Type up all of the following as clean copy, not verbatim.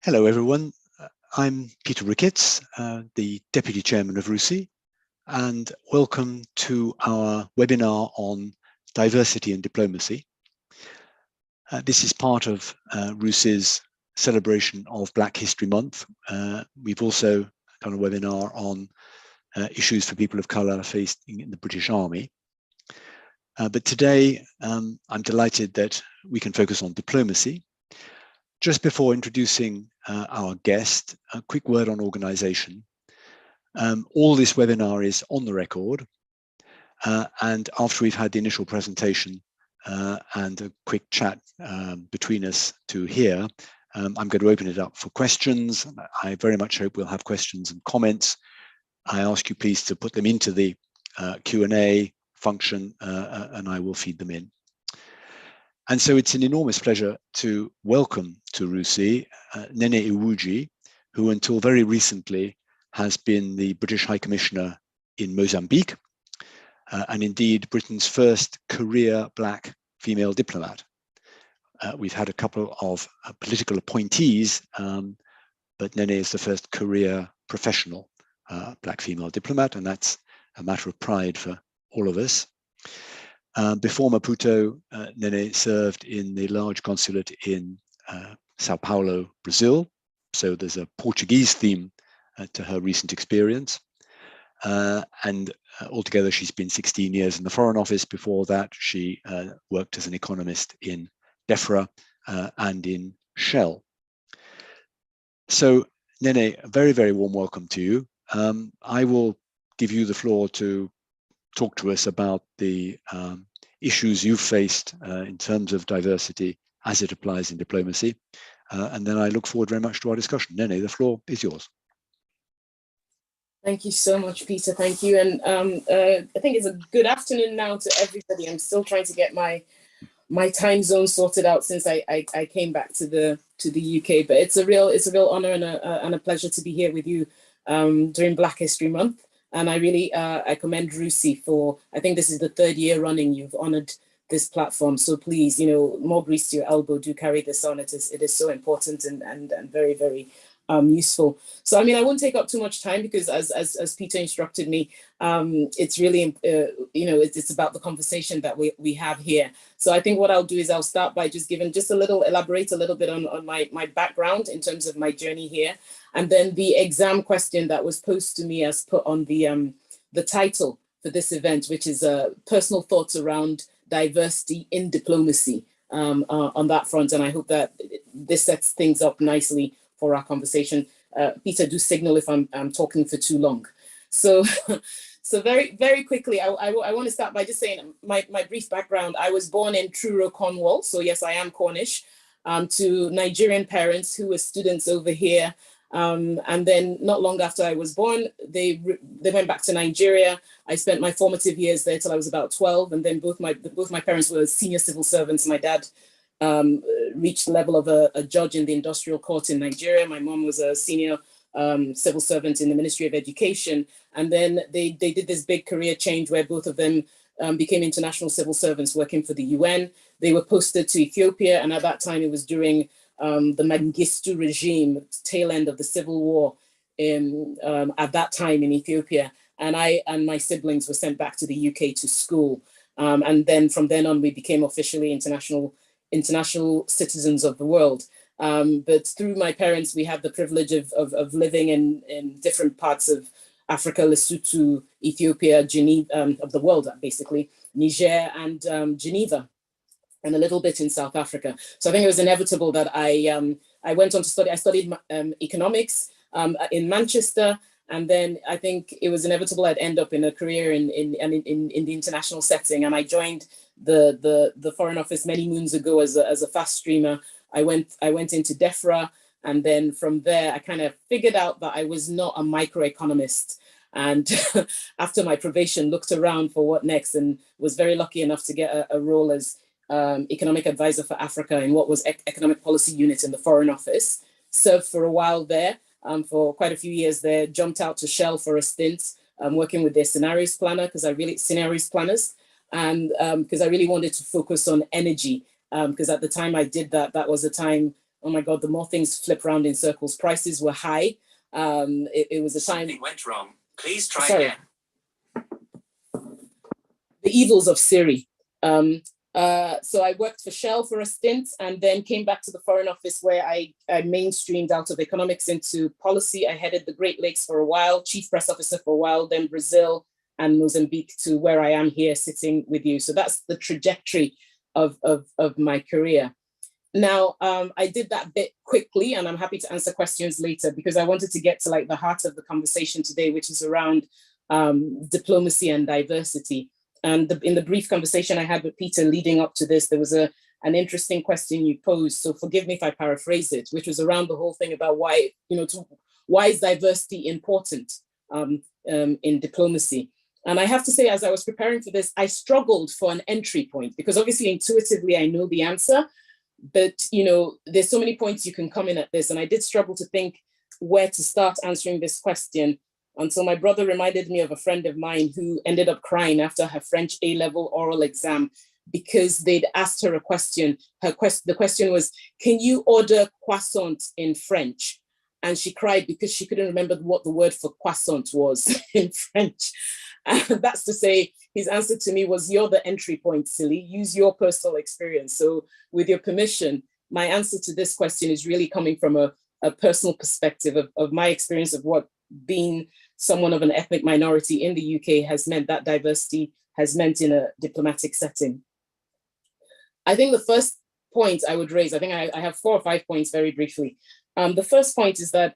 Hello, everyone. I'm Peter Ricketts, the Deputy Chairman of RUSI, and welcome to our webinar on diversity and diplomacy. This is part of RUSI's celebration of Black History Month. We've also done a webinar on issues for people of colour facing in the British Army. But today, I'm delighted that we can focus on diplomacy. Just before introducing our guest, a quick word on organisation. All this webinar is on the record, and after we've had the initial presentation and a quick chat between us to here, I'm going to open it up for questions. I very much hope we'll have questions and comments. I ask you please to put them into the Q&A function and I will feed them in. And so it's an enormous pleasure to welcome to RUSI Nene Iwuji, who until very recently has been the British High Commissioner in Mozambique, and indeed Britain's first career Black female diplomat. We've had a couple of political appointees, but Nene is the first career professional Black female diplomat, and that's a matter of pride for all of us. Before Maputo, Nene served in the large consulate in Sao Paulo, Brazil. So there's a Portuguese theme to her recent experience. And altogether, she's been 16 years in the Foreign Office. Before that, she worked as an economist in DEFRA and in Shell. So Nene, a very, very warm welcome to you. I will give you the floor to talk to us about the issues you've faced in terms of diversity as it applies in diplomacy. And then I look forward very much to our discussion. Nene, the floor is yours. Thank you so much, Peter. Thank you. And I think it's a good afternoon now to everybody. I'm still trying to get my time zone sorted out since I came back to the UK. But it's a real honor and a pleasure to be here with you during Black History Month. And I really, I commend RUSI for, I think this is the 3rd year running you've honored this platform. So please, more grease to your elbow, do carry this on. It is so important and very, very useful. So, I mean, I won't take up too much time because as Peter instructed me, it's really, it's about the conversation that we have here. So I think what I'll do is I'll start by just elaborate a little bit on my background in terms of my journey here. And then the exam question that was posed to me as put on the title for this event, which is personal thoughts around diversity in diplomacy on that front. And I hope that this sets things up nicely for our conversation. Peter, do signal if I'm talking for too long. So, so very, very quickly, I want to start by just saying my brief background. I was born in Truro, Cornwall. So yes, I am Cornish, to Nigerian parents who were students over here. And then not long after I was born, they went back to Nigeria. I spent my formative years there till I was about 12. And then both my parents were senior civil servants. My dad reached the level of a judge in the industrial court in Nigeria. My mom was a senior civil servant in the Ministry of Education. And then they did this big career change where both of them became international civil servants working for the UN. They were posted to Ethiopia. And at that time, it was during the Mengistu regime, tail end of the civil war at that time in Ethiopia. And I and my siblings were sent back to the UK to school. And then from then on, we became officially international citizens of the world. But through my parents, we had the privilege of living in different parts of Africa, Lesotho, Ethiopia, Geneva, of the world, basically, Niger and Geneva, and a little bit in South Africa. So I think it was inevitable that I went on to study. I studied economics in Manchester, and then I think it was inevitable I'd end up in a career in the international setting. And I joined the Foreign Office many moons ago as a fast streamer. I went into DEFRA, and then from there I kind of figured out that I was not a microeconomist. And after my probation, looked around for what next, and was very lucky enough to get a role as economic advisor for Africa in what was economic policy unit in the Foreign Office. Served for a while there, for quite a few years there. Jumped out to Shell for a stint, working with their scenarios planners, and because I really wanted to focus on energy. Because at the time I did that was a time oh my God, the more things flip around in circles. Prices were high. It was a time. Something went wrong. Please try again. The evils of Siri. So I worked for Shell for a stint and then came back to the Foreign Office where I mainstreamed out of economics into policy. I headed the Great Lakes for a while, chief press officer for a while, then Brazil and Mozambique to where I am here sitting with you. So that's the trajectory of my career. Now, I did that bit quickly and I'm happy to answer questions later because I wanted to get to like the heart of the conversation today, which is around diplomacy and diversity. And in the brief conversation I had with Peter leading up to this, there was an interesting question you posed. So forgive me if I paraphrase it, which was around the whole thing about why, why is diversity important in diplomacy? And I have to say, as I was preparing for this, I struggled for an entry point because obviously intuitively I know the answer, but there's so many points you can come in at this. And I did struggle to think where to start answering this question until my brother reminded me of a friend of mine who ended up crying after her French A-level oral exam because they'd asked her a question. The question was, can you order croissant in French? And she cried because she couldn't remember what the word for croissant was in French. And that's to say, his answer to me was, you're the entry point, silly. Use your personal experience. So with your permission, my answer to this question is really coming from a personal perspective of my experience of what being someone of an ethnic minority in the UK has meant, that diversity has meant in a diplomatic setting. I think the first point I would raise, I think I have 4 or 5 points very briefly. The first point is that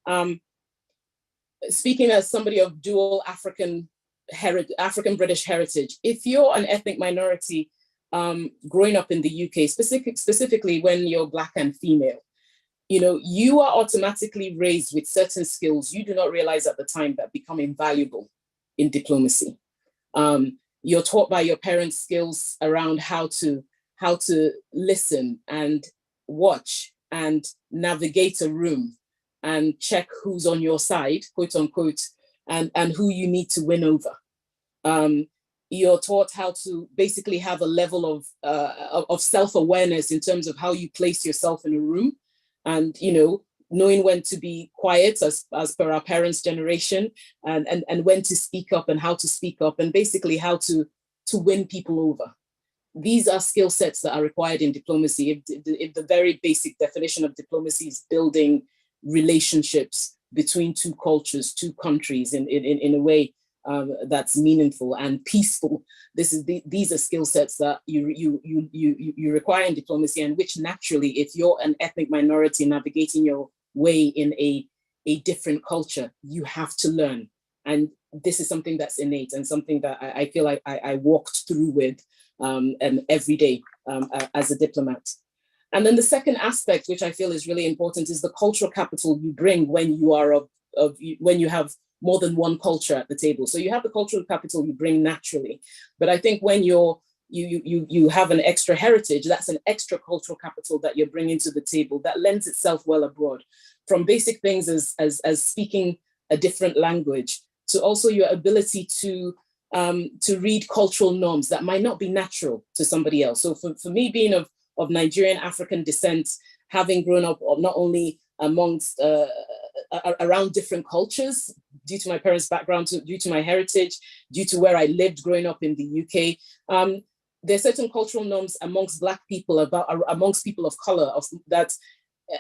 speaking as somebody of dual African-British heritage, if you're an ethnic minority growing up in the UK, specifically when you're Black and female, you are automatically raised with certain skills you do not realize at the time that become invaluable in diplomacy. You're taught by your parents skills around how to listen and watch and navigate a room and check who's on your side, quote unquote, and who you need to win over. You're taught how to basically have a level of self-awareness in terms of how you place yourself in a room. And, knowing when to be quiet as per our parents' generation and when to speak up and how to speak up and basically how to win people over. These are skill sets that are required in diplomacy. If the very basic definition of diplomacy is building relationships between two cultures, two countries in a way that's meaningful and peaceful. These are skill sets that you require in diplomacy, and which naturally, if you're an ethnic minority navigating your way in a different culture, you have to learn. And this is something that's innate and something that I feel like I walked through with every day as a diplomat. And then the second aspect, which I feel is really important, is the cultural capital you bring when you are when you have more than one culture at the table. So you have the cultural capital you bring naturally, but I think when you have an extra heritage, that's an extra cultural capital that you're bringing to the table that lends itself well abroad, from basic things as speaking a different language to also your ability to read cultural norms that might not be natural to somebody else. So for me, being of Nigerian African descent, having grown up not only amongst around different cultures, due to my parents' background, due to my heritage, due to where I lived growing up in the UK, there are certain cultural norms amongst Black people, amongst people of color, that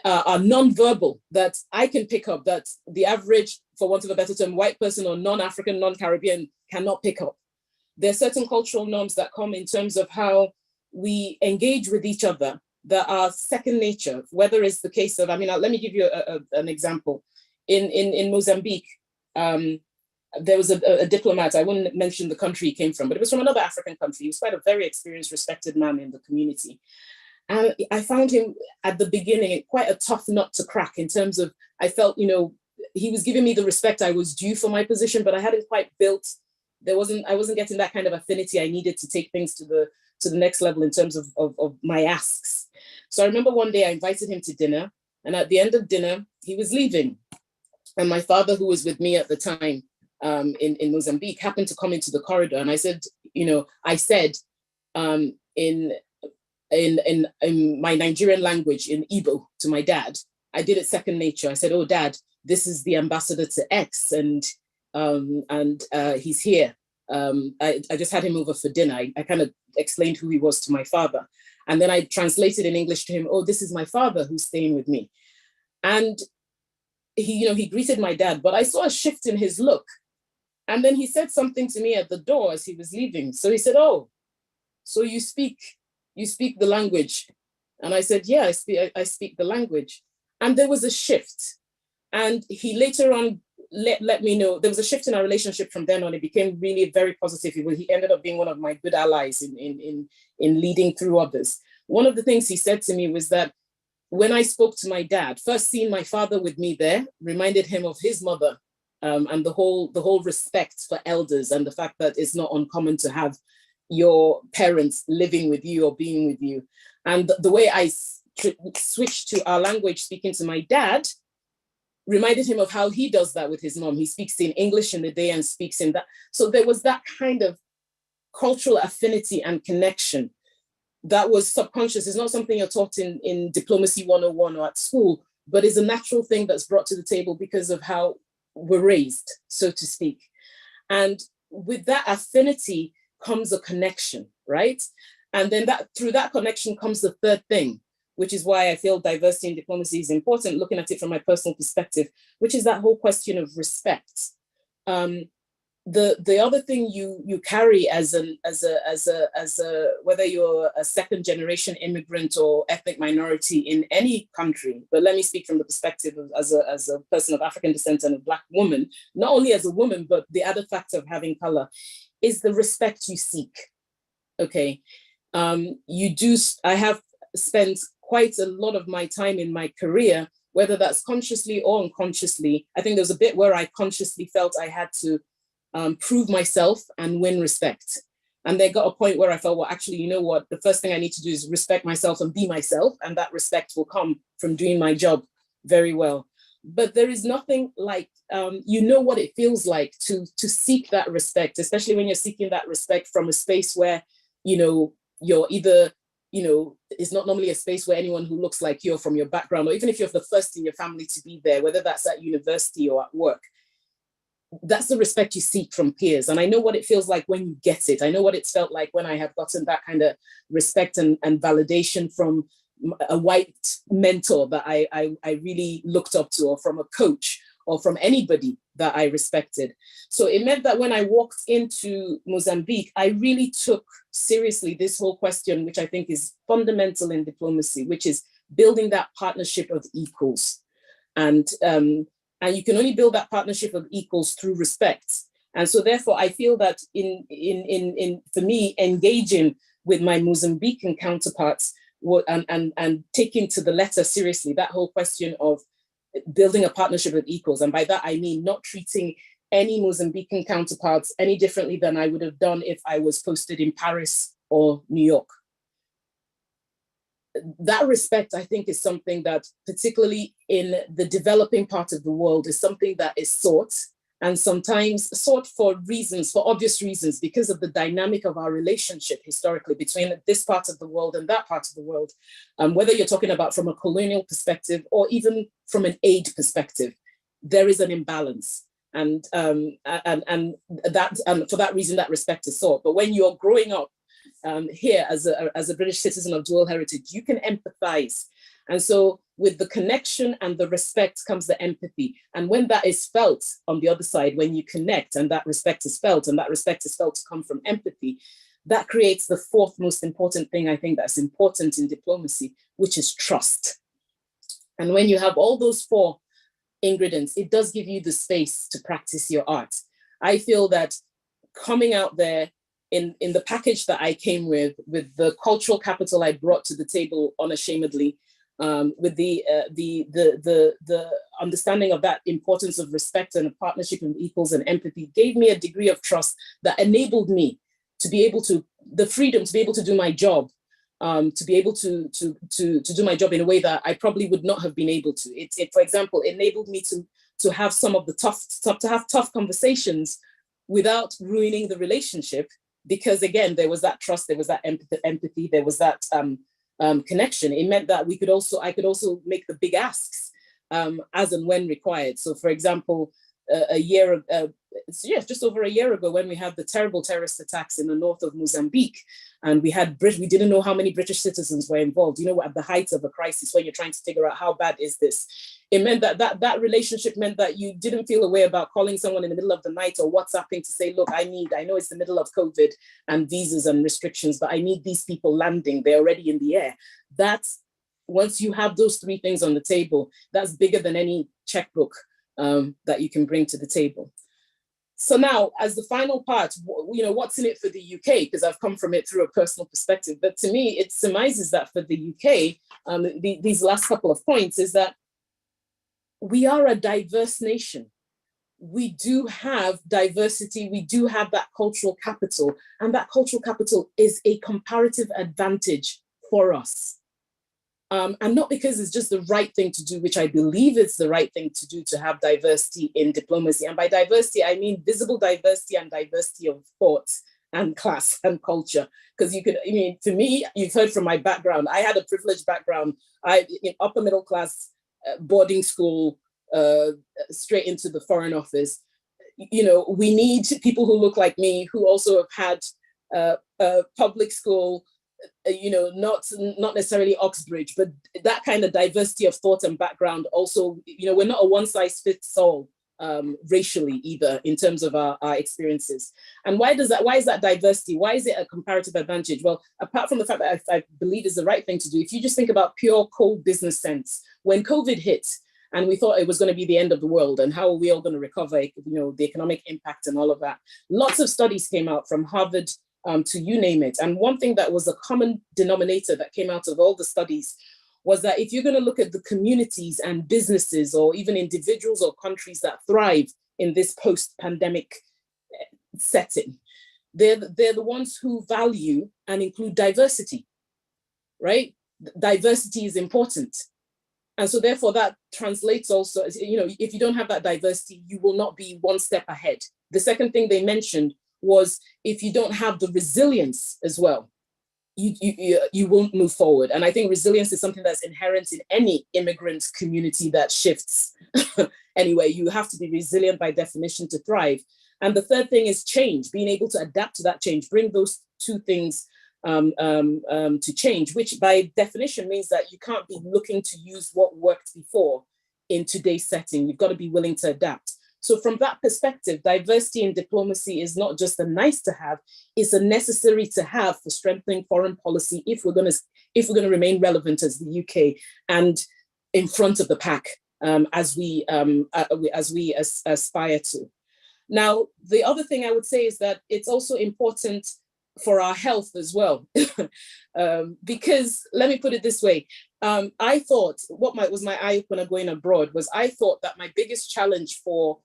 are non-verbal, that I can pick up, that the average, for want of a better term, white person or non-African, non-Caribbean cannot pick up. There are certain cultural norms that come in terms of how we engage with each other that are second nature, whether it's the case of, let me give you an example. In Mozambique, there was a diplomat, I wouldn't mention the country he came from, but it was from another African country. He was quite a very experienced, respected man in the community. And I found him at the beginning quite a tough nut to crack in terms of, I felt, he was giving me the respect I was due for my position, but I hadn't quite built, I wasn't getting that kind of affinity I needed to take things to the next level in terms of my asks. So I remember one day I invited him to dinner, and at the end of dinner, he was leaving. And my father, who was with me at the time in Mozambique, happened to come into the corridor. And I said, in my Nigerian language, in Igbo, to my dad. I did it second nature. I said, "Oh, Dad, this is the ambassador to X, and he's here. I just had him over for dinner." I kind of explained who he was to my father. And then I translated in English to him, "Oh, this is my father who's staying with me." And he greeted my dad, but I saw a shift in his look. And then he said something to me at the door as he was leaving. So he said, "Oh, so you speak the language?" And I said, "Yeah, I speak the language." And there was a shift. And he later on let me know there was a shift in our relationship from then on. It became really very positive. He ended up being one of my good allies in leading through others. One of the things he said to me was that when I spoke to my dad, first seeing my father with me there reminded him of his mother, and the whole respect for elders, and the fact that it's not uncommon to have your parents living with you or being with you. And the way I switched to our language, speaking to my dad, reminded him of how he does that with his mom. He speaks in English in the day and speaks in that. So there was that kind of cultural affinity and connection that was subconscious. It's not something you're taught in Diplomacy 101 or at school, but is a natural thing that's brought to the table because of how we're raised, so to speak. And with that affinity comes a connection, right? And then through that connection comes the third thing, which is why I feel diversity in diplomacy is important, looking at it from my personal perspective, which is that whole question of respect. The other thing you carry as a whether you're a second generation immigrant or ethnic minority in any country, but let me speak from the perspective of as a person of African descent and a Black woman, not only as a woman, but the other factor of having color is the respect you seek. Okay, I have spent quite a lot of my time in my career, whether that's consciously or unconsciously. I think there was a bit where I consciously felt I had to prove myself and win respect. And there got a point where I felt, well, actually, you know what? The first thing I need to do is respect myself and be myself. And that respect will come from doing my job very well. But there is nothing like, you know what it feels like to seek that respect, especially when you're seeking that respect from a space where, you're either, it's not normally a space where anyone who looks like you from your background, or even if you're the first in your family to be there, whether that's at university or at work, that's the respect you seek from peers. And I know what it feels like when you get it. I know what it's felt like when I have gotten that kind of respect and validation from a white mentor that I really looked up to, or from a coach, or from anybody that I respected. So it meant that when I walked into Mozambique, I really took seriously this whole question, which I think is fundamental in diplomacy, which is building that partnership of equals. And you can only build that partnership of equals through respect. And so therefore, I feel that for me, engaging with my Mozambican counterparts and taking to the letter seriously that whole question of building a partnership of equals. And by that, I mean not treating any Mozambican counterparts any differently than I would have done if I was posted in Paris or New York. That respect, I think, is something that, particularly in the developing part of the world, is something that is sought, and sometimes sought for obvious reasons, because of the dynamic of our relationship historically between this part of the world and that part of the world. Whether you're talking about from a colonial perspective or even from an aid perspective, there is an imbalance. And for that reason, that respect is sought. But when you're growing up here as a British citizen of dual heritage, you can empathize. And so with the connection and the respect comes the empathy. And when that is felt on the other side, when you connect and that respect is felt, and that respect is felt to come from empathy, that creates the fourth most important thing I think that's important in diplomacy, which is trust. And when you have all those four ingredients, it does give you the space to practice your art. I feel that coming out there in the package that I came with the cultural capital I brought to the table unashamedly, with the understanding of that importance of respect and a partnership of equals and empathy, gave me a degree of trust that enabled me to be able to, the freedom to be able to do my job, to be able to do my job in a way that I probably would not have been able to. It for example, enabled me to have some of the tough conversations without ruining the relationship, because again, there was that trust, there was that empathy, there was that connection. It meant that I could also make the big asks as and when required. So, for example, just over a year ago, when we had the terrible terrorist attacks in the north of Mozambique, and we didn't know how many British citizens were involved. You know, at the height of a crisis, when you're trying to figure out how bad is this, it meant that relationship meant that you didn't feel a way about calling someone in the middle of the night or WhatsApping to say, look, I know it's the middle of COVID and visas and restrictions, but I need these people landing. They're already in the air. That's, once you have those three things on the table, that's bigger than any checkbook that you can bring to the table. So now, as the final part, you know, what's in it for the UK? Because I've come from it through a personal perspective. But to me, it surmises that for the UK, these last couple of points is that we are a diverse nation. We do have diversity. We do have that cultural capital. And that cultural capital is a comparative advantage for us. And not because it's just the right thing to do, which I believe it's the right thing to do, to have diversity in diplomacy. And by diversity, I mean visible diversity and diversity of thought and class and culture. Because for me, you've heard from my background, I had a privileged background. In upper middle class, boarding school, straight into the Foreign Office. You know, we need people who look like me, who also have had public school, you know, not necessarily Oxbridge, but that kind of diversity of thought and background. Also, you know, we're not a one size fits all racially either in terms of our experiences. And why is that diversity? Why is it a comparative advantage? Well, apart from the fact that I believe is the right thing to do, if you just think about pure cold business sense, when COVID hit and we thought it was going to be the end of the world and how are we all going to recover, you know, the economic impact and all of that, lots of studies came out from Harvard, to you name it. And one thing that was a common denominator that came out of all the studies was that if you're going to look at the communities and businesses or even individuals or countries that thrive in this post-pandemic setting, they're the ones who value and include diversity, right? Diversity is important. And so therefore that translates also, you know, if you don't have that diversity, you will not be one step ahead. The second thing they mentioned was if you don't have the resilience as well, you won't move forward. And I think resilience is something that's inherent in any immigrant community that shifts. Anyway, you have to be resilient by definition to thrive. And the third thing is change, being able to adapt to that change, bring those two things to change, which by definition means that you can't be looking to use what worked before in today's setting. You've got to be willing to adapt. So from that perspective, diversity in diplomacy is not just a nice to have, it's a necessary to have for strengthening foreign policy if we're going to remain relevant as the UK and in front of the pack as we aspire to. Now, the other thing I would say is that it's also important for our health as well, because let me put it this way. I thought what was my eye opener going abroad was I thought that my biggest challenge for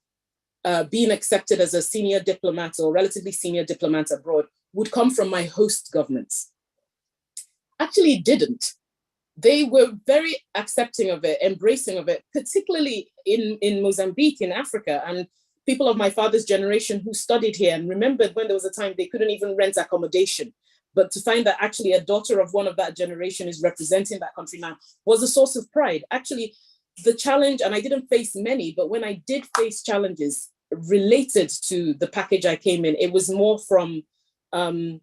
being accepted as a senior diplomat or relatively senior diplomat abroad would come from my host governments. Actually, it didn't. They were very accepting of it, embracing of it, particularly in Mozambique, in Africa, and people of my father's generation who studied here and remembered when there was a time they couldn't even rent accommodation. But to find that actually a daughter of one of that generation is representing that country now was a source of pride. Actually, the challenge, and I didn't face many, but when I did face challenges related to the package I came in, it was more from my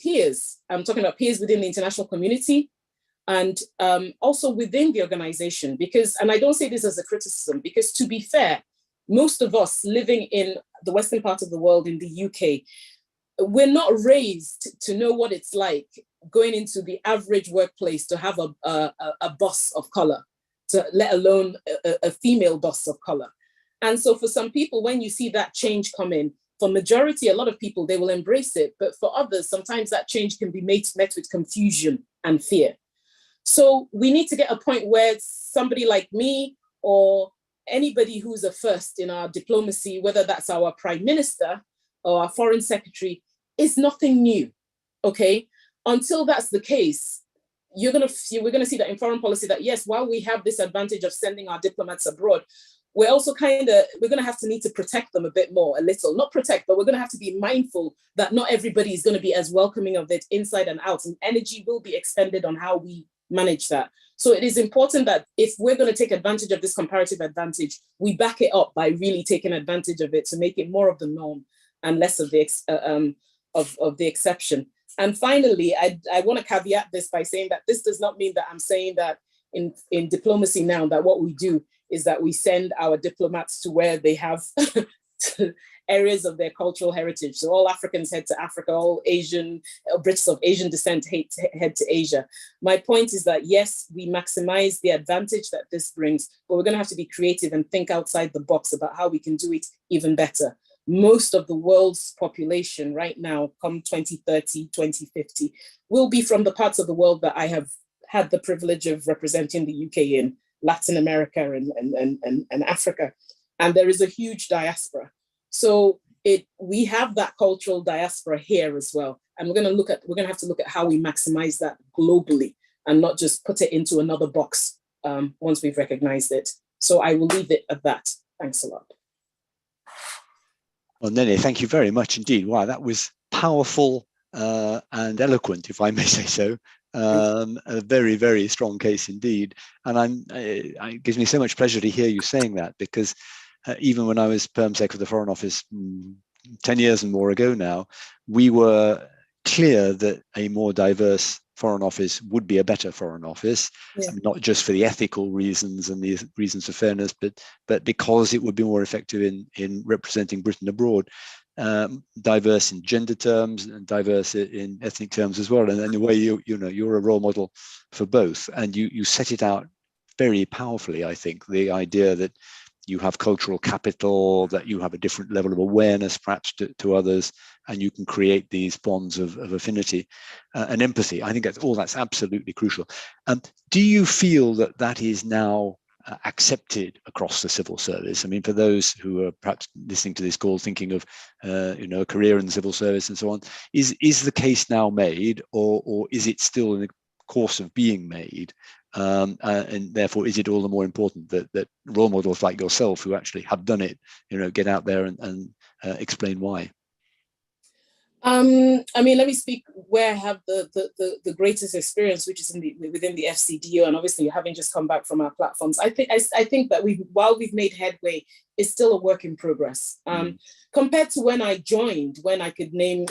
peers. I'm talking about peers within the international community and also within the organization, because, and I don't say this as a criticism, because to be fair, most of us living in the Western part of the world, in the UK, we're not raised to know what it's like going into the average workplace to have a boss of color, to let alone a female boss of color. And so for some people, when you see that change come in, for majority, a lot of people, they will embrace it. But for others, sometimes that change can be met with confusion and fear. So we need to get a point where somebody like me or anybody who's a first in our diplomacy, whether that's our prime minister or our foreign secretary, is nothing new, okay? Until that's the case, we're gonna see that in foreign policy that yes, while we have this advantage of sending our diplomats abroad, we're also we're going to have to need to protect them a bit more, a little, not protect, but we're going to have to be mindful that not everybody is going to be as welcoming of it inside and out, and energy will be expended on how we manage that. So it is important that if we're going to take advantage of this comparative advantage, we back it up by really taking advantage of it to make it more of the norm and less of the exception. And finally, I want to caveat this by saying that this does not mean that I'm saying that in diplomacy now, that what we do is that we send our diplomats to where they have areas of their cultural heritage. So all Africans head to Africa, all Brits of Asian descent head to Asia. My point is that, yes, we maximize the advantage that this brings, but we're going to have to be creative and think outside the box about how we can do it even better. Most of the world's population right now, come 2030, 2050, will be from the parts of the world that I have had the privilege of representing the UK in, Latin America and Africa. And there is a huge diaspora. So we have that cultural diaspora here as well. And we're going to have to look at how we maximize that globally and not just put it into another box once we've recognized it. So I will leave it at that. Thanks a lot. Well, Nene, thank you very much indeed. Wow, that was powerful and eloquent, if I may say so. A very, very strong case indeed. And it gives me so much pleasure to hear you saying that, because even when I was Perm Sec of the Foreign Office 10 years and more ago now, we were clear that a more diverse Foreign Office would be a better Foreign Office, not just for the ethical reasons and the reasons of fairness, but because it would be more effective in representing Britain abroad. Diverse in gender terms and diverse in ethnic terms as well. And in a way, you're a role model for both. And you set it out very powerfully, I think, the idea that you have cultural capital, that you have a different level of awareness perhaps to others, and you can create these bonds of affinity and empathy. I think that's absolutely crucial. Do you feel that is now accepted across the civil service? I mean, for those who are perhaps listening to this call thinking of a career in the civil service and so on, is the case now made, or is it still in the course of being made? And therefore, is it all the more important that role models like yourself, who actually have done it, get out there and explain why? I mean, let me speak where I have the greatest experience, which is within the FCDO, and obviously having just come back from our platforms. I think that while we've made headway, it's still a work in progress. Compared to when I joined, when I could name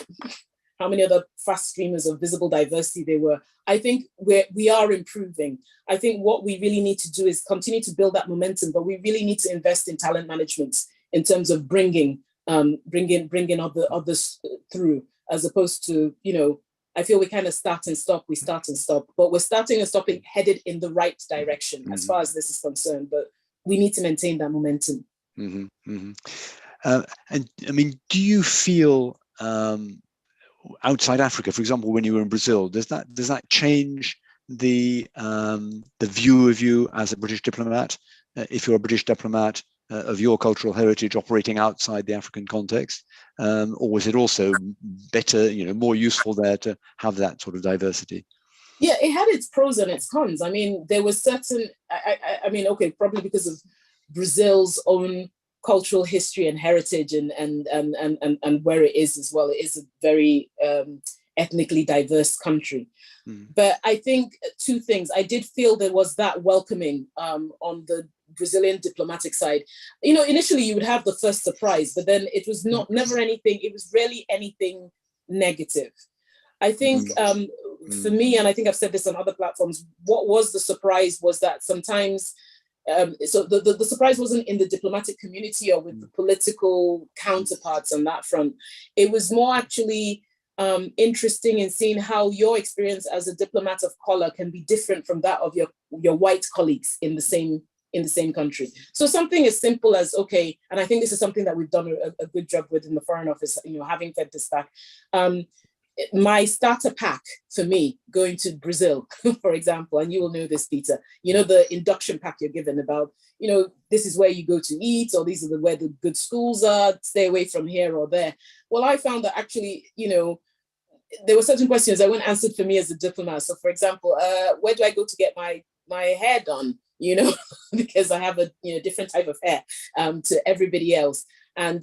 how many other fast streamers of visible diversity there were, I think we are improving. I think what we really need to do is continue to build that momentum, but we really need to invest in talent management in terms of bringing others through, as opposed to, I feel we kind of start and stop, but we're starting and stopping headed in the right direction as far as this is concerned, but we need to maintain that momentum. And I mean, do you feel outside Africa, for example, when you were in Brazil, does that change the view of you as a British diplomat? If you're a British diplomat of your cultural heritage operating outside the African context, or was it also better, more useful there to have that sort of diversity? Yeah, it had its pros and its cons. I mean, there was certain, I mean, okay, probably because of Brazil's own cultural history and heritage and where it is as well. It is a very ethnically diverse country. But I think two things. I did feel there was that welcoming on the Brazilian diplomatic side. Initially you would have the first surprise, but then it was never anything. It was rarely anything negative. I think for me, and I think I've said this on other platforms, what was the surprise was that sometimes, so the surprise wasn't in the diplomatic community or with the political counterparts on that front. It was more actually interesting in seeing how your experience as a diplomat of color can be different from that of your white colleagues in the same country. So something as simple as, okay, and I think this is something that we've done a good job with in the Foreign Office, having fed this back. My starter pack for me going to Brazil, for example, and you will know this, Peter, the induction pack you're given about, this is where you go to eat, or these are where the good schools are, stay away from here or there. Well, I found that actually, there were certain questions that weren't answered for me as a diplomat. So for example, where do I go to get my hair done? because I have a different type of hair to everybody else. And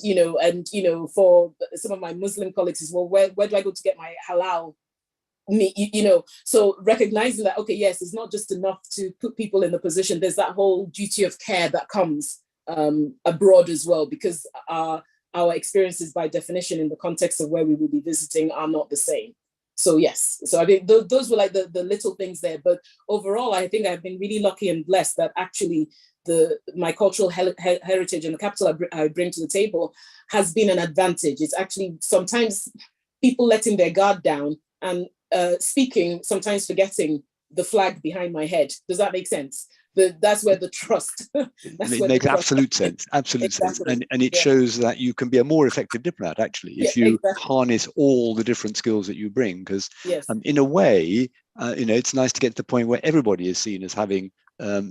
for some of my Muslim colleagues as well, where do I go to get my halal meat? So recognizing that, okay, yes, it's not just enough to put people in the position. There's that whole duty of care that comes abroad as well, because our experiences by definition in the context of where we will be visiting are not the same. So yes, so I think those were like the little things there. But overall, I think I've been really lucky and blessed that actually my cultural heritage and the capital I bring to the table has been an advantage. It's actually sometimes people letting their guard down and speaking, sometimes forgetting the flag behind my head. Does that make sense? That's where the trust. It makes absolute sense. Sense, and it shows that you can be a more effective diplomat actually if you harness all the different skills that you bring. Because in a way, it's nice to get to the point where everybody is seen as having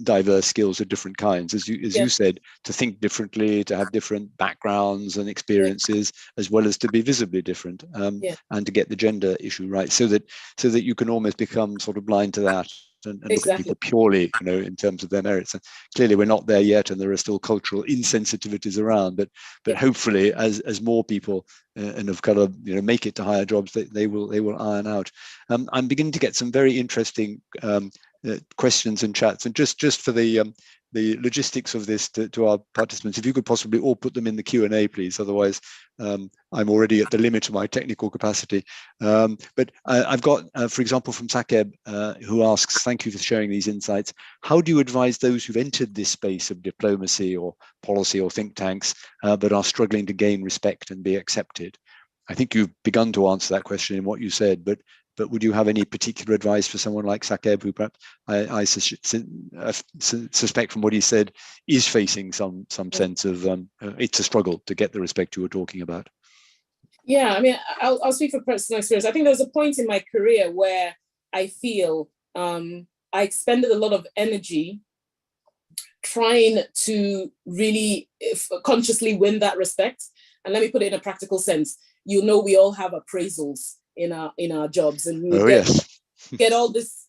diverse skills of different kinds, as you said, to think differently, to have different backgrounds and experiences, as well as to be visibly different, and to get the gender issue right, so that you can almost become sort of blind to that. And look at people purely, in terms of their merits. And clearly, we're not there yet, and there are still cultural insensitivities around. But hopefully, as more people and of color, make it to higher jobs, they will iron out. I'm beginning to get some very interesting questions and chats, and just for the logistics of this to our participants, if you could possibly all put them in the Q&A, please. Otherwise, I'm already at the limit of my technical capacity. But I've got, for example, from Sakeb, who asks, thank you for sharing these insights. How do you advise those who've entered this space of diplomacy or policy or think tanks, but are struggling to gain respect and be accepted? I think you've begun to answer that question in what you said, but would you have any particular advice for someone like Sakeb, who perhaps I suspect from what he said is facing some sense of it's a struggle to get the respect you were talking about? Yeah, I mean, I'll speak from personal experience. I think there was a point in my career where I feel I expended a lot of energy trying to really consciously win that respect. And let me put it in a practical sense. We all have appraisals in our jobs, and we would get all this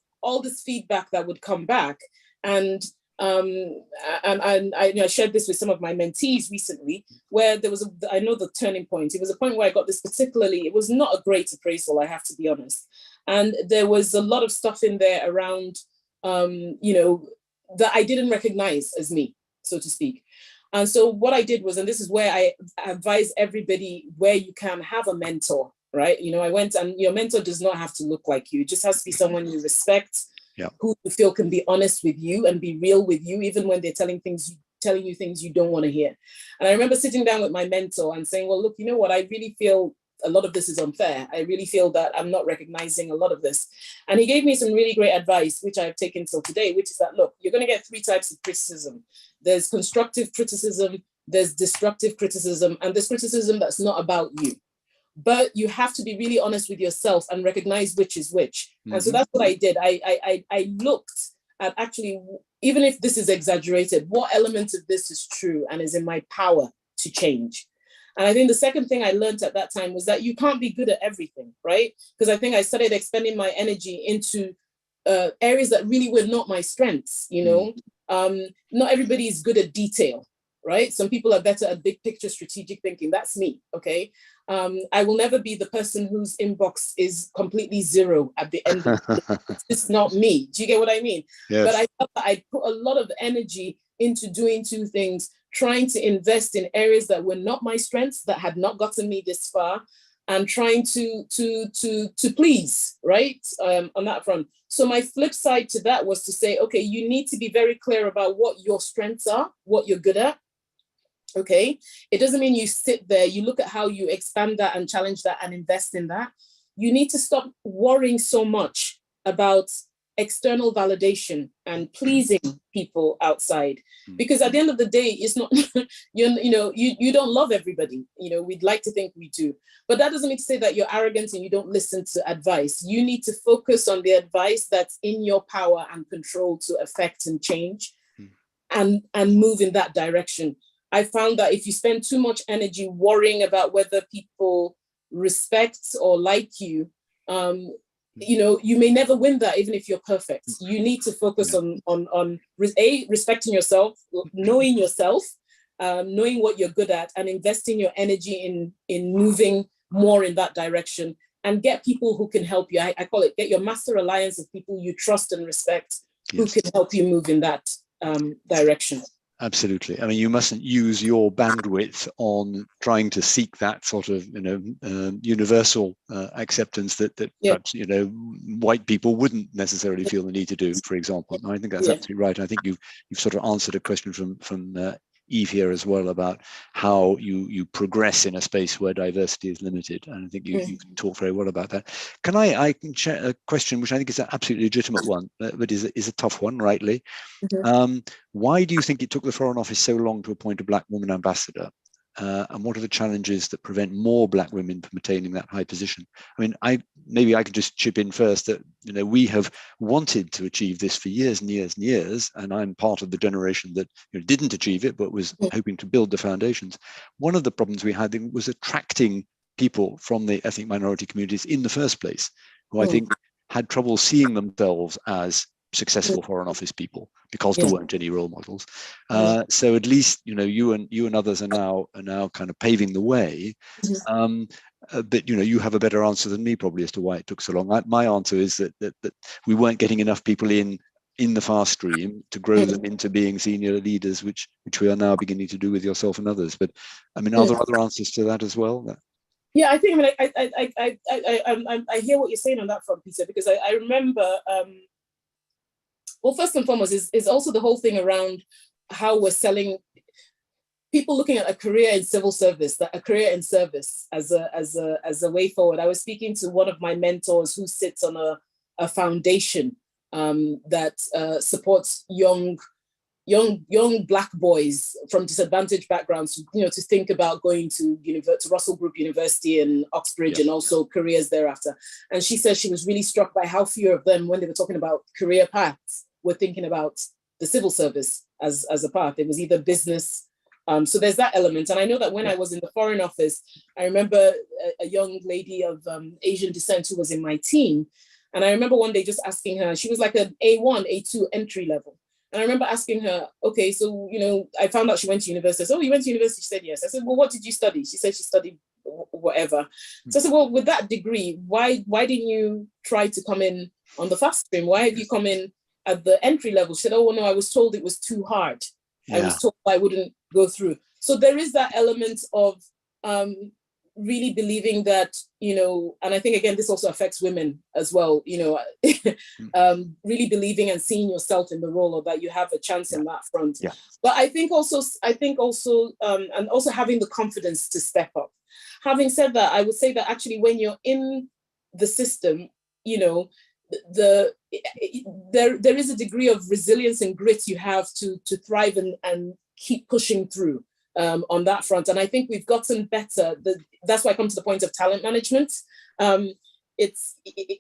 feedback that would come back. And I shared this with some of my mentees recently, where there was I know the turning point. It was a point where I got this it was not a great appraisal, I have to be honest. And there was a lot of stuff in there around, that I didn't recognize as me, so to speak. And so what I did was, and this is where I advise everybody, where you can have a mentor, right? I went, and your mentor does not have to look like you. It just has to be someone you respect, who you feel can be honest with you and be real with you, even when they're telling you things you don't want to hear. And I remember sitting down with my mentor and saying, well, look, you know what? I really feel a lot of this is unfair. I really feel that I'm not recognizing a lot of this. And he gave me some really great advice, which I've taken till today, which is that, look, you're going to get 3 types of criticism. There's constructive criticism, there's destructive criticism, and there's criticism that's not about you. But you have to be really honest with yourself and recognize which is which. Mm-hmm. And so that's what I did. I looked at, actually, even if this is exaggerated, what element of this is true and is in my power to change? And I think the second thing I learned at that time was that you can't be good at everything, right? Because I think I started expending my energy into areas that really were not my strengths, Not everybody is good at detail, right? Some people are better at big picture strategic thinking. That's me, okay? I will never be the person whose inbox is completely zero at the end of the day. It's not me. Do you get what I mean? Yes. But I felt that I put a lot of energy into doing 2 things, trying to invest in areas that were not my strengths, that had not gotten me this far, and trying to please, right, on that front. So my flip side to that was to say, okay, you need to be very clear about what your strengths are, what you're good at. Okay, it doesn't mean you sit there, you look at how you expand that and challenge that and invest in that. You need to stop worrying so much about external validation and pleasing people outside, because at the end of the day, it's not you don't love everybody. We'd like to think we do, but that doesn't mean to say that you're arrogant and you don't listen to advice. You need to focus on the advice that's in your power and control to affect and change and move in that direction. I found that if you spend too much energy worrying about whether people respect or like you, you may never win that, even if you're perfect. You need to focus on respecting yourself, knowing yourself, knowing what you're good at, and investing your energy in moving more in that direction, and get people who can help you. I call it, get your master alliance of people you trust and respect, who can help you move in that direction. Absolutely. I mean, you mustn't use your bandwidth on trying to seek that sort of, universal acceptance that perhaps, white people wouldn't necessarily feel the need to do, for example. And I think that's absolutely right. I think you've sort of answered a question from Eve here as well about how you progress in a space where diversity is limited, and I think you can talk very well about that. I can share a question which I think is an absolutely legitimate one, but is a tough one, rightly. Why do you think it took the Foreign Office so long to appoint a Black woman ambassador? And what are the challenges that prevent more Black women from attaining that high position? I mean, maybe I could just chip in first that we have wanted to achieve this for years and years and years, and I'm part of the generation that didn't achieve it but was hoping to build the foundations. One of the problems we had was attracting people from the ethnic minority communities in the first place, who I think had trouble seeing themselves as successful Foreign Office people because there weren't any role models. So at least you and others are now kind of paving the way. But you have a better answer than me probably as to why it took so long. My answer is that we weren't getting enough people in the fast stream to grow them into being senior leaders, which we are now beginning to do with yourself and others. But I mean, are there other answers to that as well? Yeah, I think I hear what you're saying on that front, Peter, because I remember. Well, first and foremost is also the whole thing around how we're selling people looking at a career in civil service, a career in service as a way forward. I was speaking to one of my mentors who sits on a foundation that supports young Black boys from disadvantaged backgrounds, to think about going to Russell Group University in Oxbridge and also careers thereafter. And she said she was really struck by how few of them, when they were talking about career paths, were thinking about the civil service as a path. It was either business. So there's that element. And I know that when I was in the Foreign Office, I remember a young lady of Asian descent who was in my team. And I remember one day just asking her, she was like an A1, A2 entry level. And I remember asking her, okay, so, I found out she went to university. I said, oh, you went to university? She said, yes. I said, well, what did you study? She said she studied whatever. So I said, well, with that degree, why didn't you try to come in on the fast stream? Why have you come in at the entry level? She said, oh, no, I was told it was too hard. I was told I wouldn't go through. So there is that element of really believing that, and I think, again, this also affects women as well, really believing and seeing yourself in the role, or that you have a chance in that front. Yeah. But I think also, and also having the confidence to step up. Having said that, I would say that actually when you're in the system, there is a degree of resilience and grit you have to thrive and keep pushing through on that front. And I think we've gotten better. That's why I come to the point of talent management.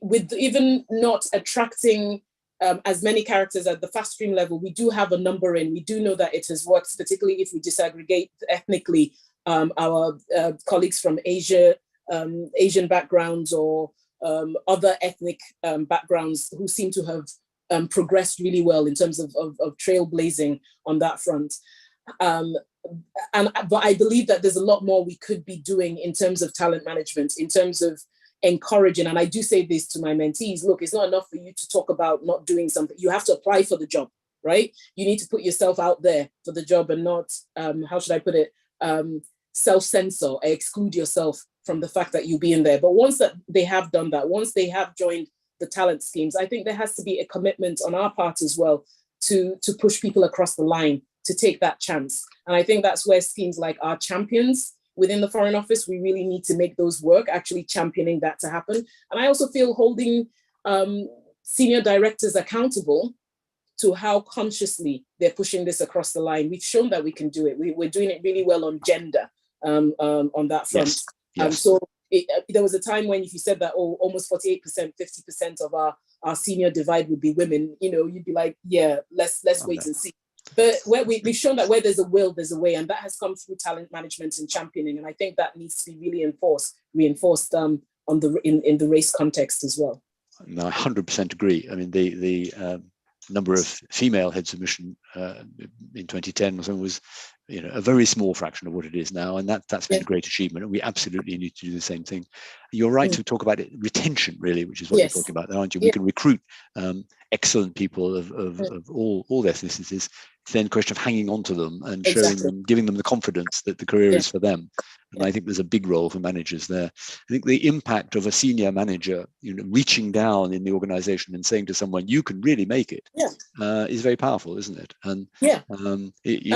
With even not attracting as many characters at the fast stream level, we do have a number in. We do know that it has worked, particularly if we disaggregate ethnically our colleagues from Asia, Asian backgrounds, or other ethnic backgrounds who seem to have progressed really well in terms of trailblazing on that front. But I believe that there's a lot more we could be doing in terms of talent management, in terms of encouraging. And I do say this to my mentees: look, it's not enough for you to talk about not doing something. You have to apply for the job, right? You need to put yourself out there for the job and not, how should I put it, self-censor or exclude yourself from the fact that you'll be in there. But once that they have done that, once they have joined the talent schemes, I think there has to be a commitment on our part as well to push people across the line to take that chance. And I think that's where schemes like our champions within the Foreign Office, we really need to make those work, actually championing that to happen. And I also feel holding senior directors accountable to how consciously they're pushing this across the line. We've shown that we can do it. We're doing it really well on gender on that front. Yes. Yes. So there was a time when if you said that, oh, almost 48%, 50% of our senior divide would be women, you'd be like, yeah, let's wait and see. But we've shown that where there's a will, there's a way, and that has come through talent management and championing. And I think that needs to be really reinforced in the race context as well. No, I 100% agree. I mean, the number of female heads of mission in 2010 or something was, a very small fraction of what it is now, and that's been a great achievement. And we absolutely need to do the same thing. You're right to talk about it, retention, really, which is what you're talking about there, aren't you? We can recruit excellent people of all ethnicities. It's then a question of hanging on to them and showing them, giving them the confidence that the career is for them. And I think there's a big role for managers there. I think the impact of a senior manager, reaching down in the organization and saying to someone, "You can really make it," is very powerful, isn't it? And and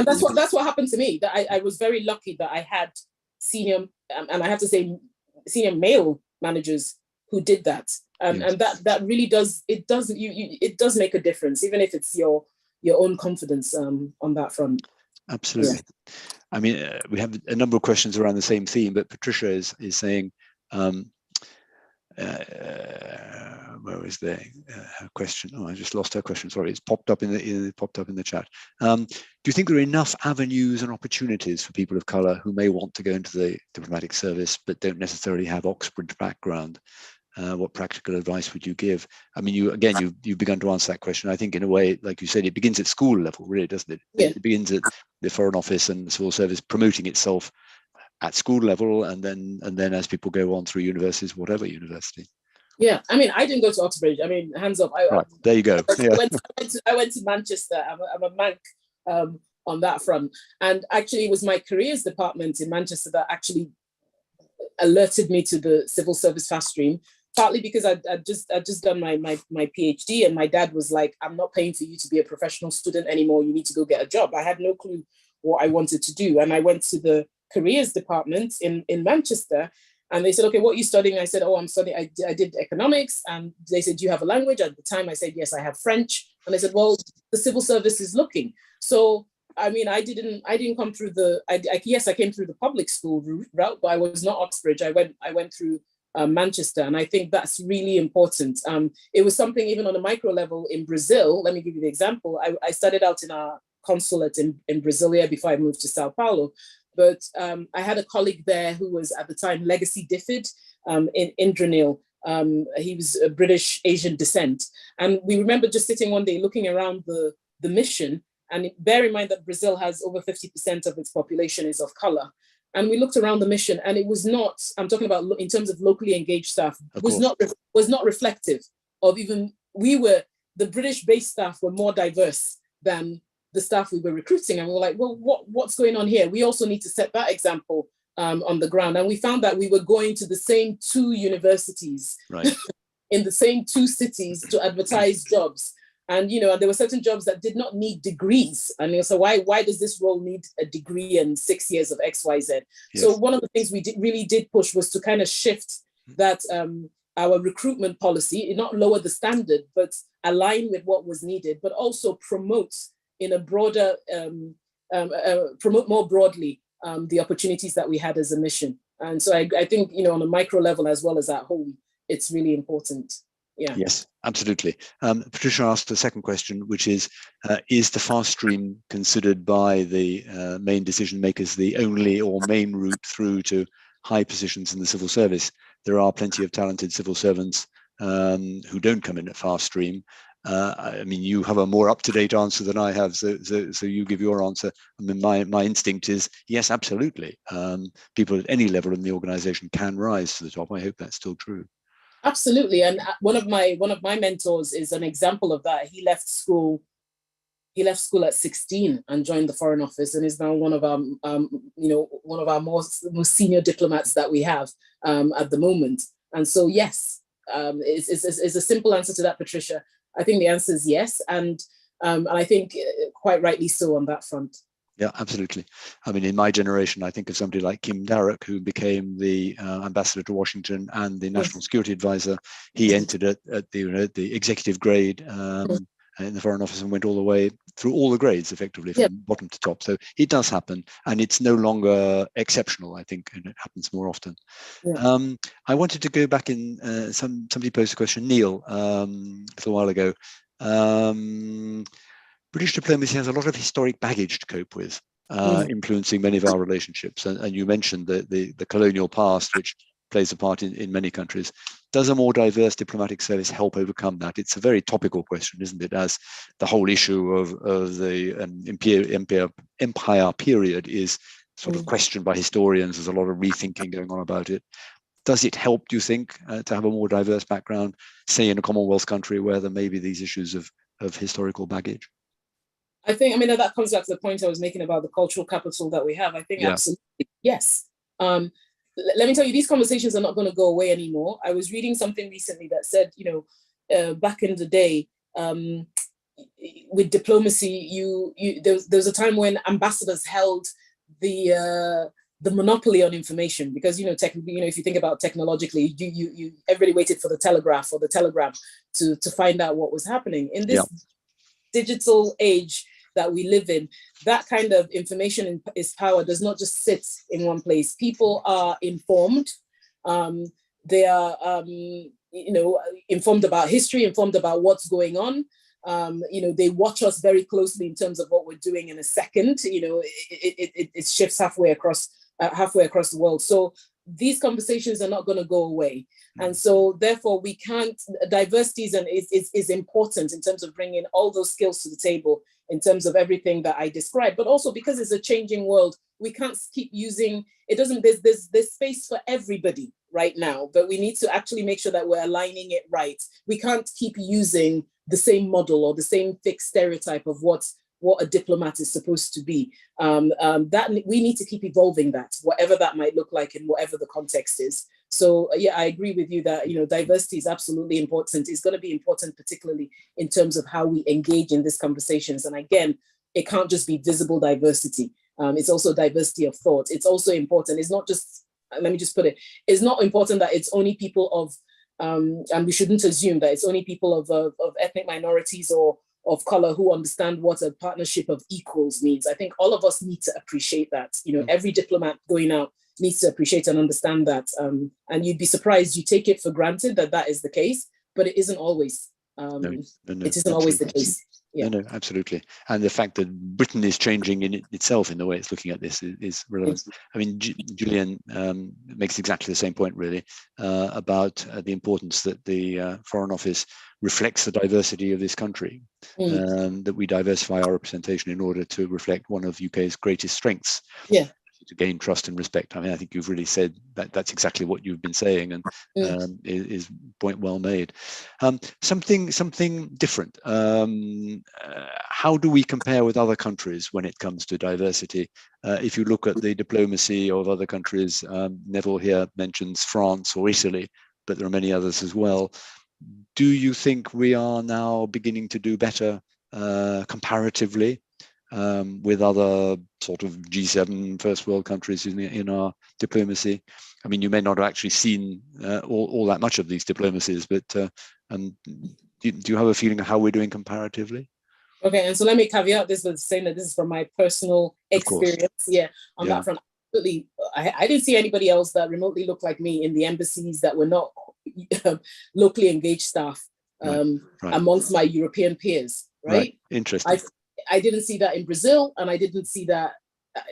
that's what happened to me. That I was very lucky that I had senior, and I have to say, senior male managers who did that, and that really does make a difference, even if it's your own confidence on that front. Absolutely. I mean, we have a number of questions around the same theme, but Patricia is saying, where is her question? Oh, I just lost her question. Sorry, it's popped up in the chat. Do you think there are enough avenues and opportunities for people of colour who may want to go into the diplomatic service but don't necessarily have Oxbridge background? What practical advice would you give? I mean, you've begun to answer that question. I think in a way, like you said, it begins at school level, really, doesn't it? It begins at the Foreign Office and the Civil Service promoting itself at school level, and then as people go on through universities, whatever university. Yeah, I mean, I didn't go to Oxbridge. I mean, hands up. Right, there you go. I went to Manchester. I'm a Manc on that front. And actually, it was my careers department in Manchester that actually alerted me to the civil service fast stream, partly because I'd just done my PhD, and my dad was like, "I'm not paying for you to be a professional student anymore. You need to go get a job." I had no clue what I wanted to do. And I went to the careers department in Manchester, and they said, "Okay, what are you studying?" I said, "Oh, I'm studying, I did economics." And they said, "Do you have a language?" At the time I said, "Yes, I have French." And they said, "Well, the civil service is looking." So, I mean, I didn't come through I came through the public school route, but I was not Oxbridge. I went through Manchester. And I think that's really important. It was something even on a micro level in Brazil. Let me give you the example. I started out in our consulate in Brasilia before I moved to Sao Paulo. But I had a colleague there who was at the time Legacy Diffid in Indranil. He was a British Asian descent. And we remember just sitting one day looking around the mission. And bear in mind that Brazil has over 50% of its population is of color. And we looked around the mission, and it was not, I'm talking about in terms of locally engaged staff, was not reflective of even, the British-based staff were more diverse than the staff we were recruiting. And we were like, well, what's going on here? We also need to set that example on the ground. And we found that we were going to the same 2 universities, right, in the same 2 cities to advertise jobs. And, there were certain jobs that did not need degrees. And so why does this role need a degree and 6 years of X, Y, Z? Yes. So one of the things we really did push was to kind of shift that our recruitment policy, not lower the standard, but align with what was needed, but also promote in a broader, promote more broadly the opportunities that we had as a mission. And so I think, on a micro level as well as at home, it's really important. Yeah. Yes, absolutely. Patricia asked a second question, which is the fast stream considered by the main decision makers the only or main route through to high positions in the civil service? There are plenty of talented civil servants who don't come in at fast stream. I mean, you have a more up-to-date answer than I have, so you give your answer. I mean, my instinct is yes, absolutely. People at any level in the organization can rise to the top. I hope that's still true. Absolutely, and one of my mentors is an example of that. He left school at 16 and joined the Foreign Office, and is now one of our one of our most senior diplomats that we have at the moment. And so yes, it's a simple answer to that, Patricia. I think the answer is yes, and I think quite rightly so on that front. Yeah, absolutely. I mean, in my generation, I think of somebody like Kim Darroch, who became the ambassador to Washington and the national security advisor. He entered at the executive grade in the Foreign Office and went all the way through all the grades, effectively, from bottom to top. So it does happen, and it's no longer exceptional, I think, and it happens more often. Yeah. I wanted to go back in, somebody posed a question, Neil, a little while ago. British diplomacy has a lot of historic baggage to cope with, influencing many of our relationships. And you mentioned the colonial past, which plays a part in many countries. does a more diverse diplomatic service help overcome that? It's a very topical question, isn't it? As the whole issue of the empire period is sort of questioned by historians. There's a lot of rethinking going on about it. Does it help, do you think, to have a more diverse background, say in a Commonwealth country where there may be these issues of historical baggage? I think, I mean, that comes back to the point I was making about the cultural capital that we have. I think absolutely, yes. Let me tell you, these conversations are not going to go away anymore. I was reading something recently that said, back in the day, with diplomacy, there was a time when ambassadors held the monopoly on information, because if you think about technologically, everybody waited for the telegraph or the telegram to find out what was happening in this digital age that we live in. That kind of information is power does not just sit in one place. People are informed. They are informed about history, informed about what's going on. They watch us very closely in terms of what we're doing in a second. It shifts halfway across the world. So these conversations are not going to go away. And so therefore we can't, diversity is important in terms of bringing all those skills to the table in terms of everything that I described, but also because it's a changing world, we can't keep using, there's space for everybody right now, but we need to actually make sure that we're aligning it right. We can't keep using the same model or the same fixed stereotype of what a diplomat is supposed to be. That we need to keep evolving that, whatever that might look like and whatever the context is. So I agree with you that diversity is absolutely important. It's going to be important, particularly in terms of how we engage in these conversations. And again, it can't just be visible diversity. It's also diversity of thought. It's also important. It's not just, let me just put it, it's not important that it's only people of, and we shouldn't assume that it's only people of ethnic minorities or of color who understand what a partnership of equals means. I think all of us need to appreciate that. Every diplomat going out needs to appreciate and understand that. And you'd be surprised, you take it for granted that is the case, but it isn't always. It isn't always the case. Yeah. No, absolutely. And the fact that Britain is changing in itself in the way it's looking at this is relevant. Yes. I mean, Julian makes exactly the same point, really, about the importance that the Foreign Office reflects the diversity of this country, that we diversify our representation in order to reflect one of UK's greatest strengths. Yeah. To gain trust and respect. I mean, I think you've really said that's exactly what you've been saying, and is point well made. Something different. How do we compare with other countries when it comes to diversity? If you look at the diplomacy of other countries, Neville here mentions France or Italy, but there are many others as well. Do you think we are now beginning to do better comparatively with other sort of G7 first world countries in our diplomacy? I mean, you may not have actually seen all that much of these diplomacies, but do you have a feeling of how we're doing comparatively? Okay, and so let me caveat this with saying that this is from my personal experience. On that front, absolutely. I didn't see anybody else that remotely looked like me in the embassies that were not locally engaged staff amongst my European peers. Right? Interesting. I didn't see that in Brazil, and I didn't see that,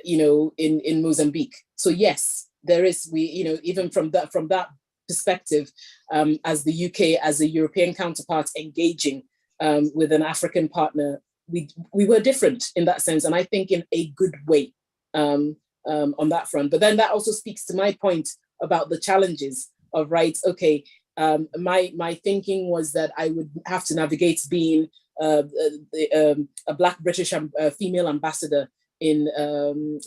in Mozambique. So yes, there is, even from that perspective, as the UK, as a European counterpart engaging with an African partner, we were different in that sense, and I think in a good way on that front. But then that also speaks to my point about the challenges of my thinking was that I would have to navigate being a Black British female ambassador in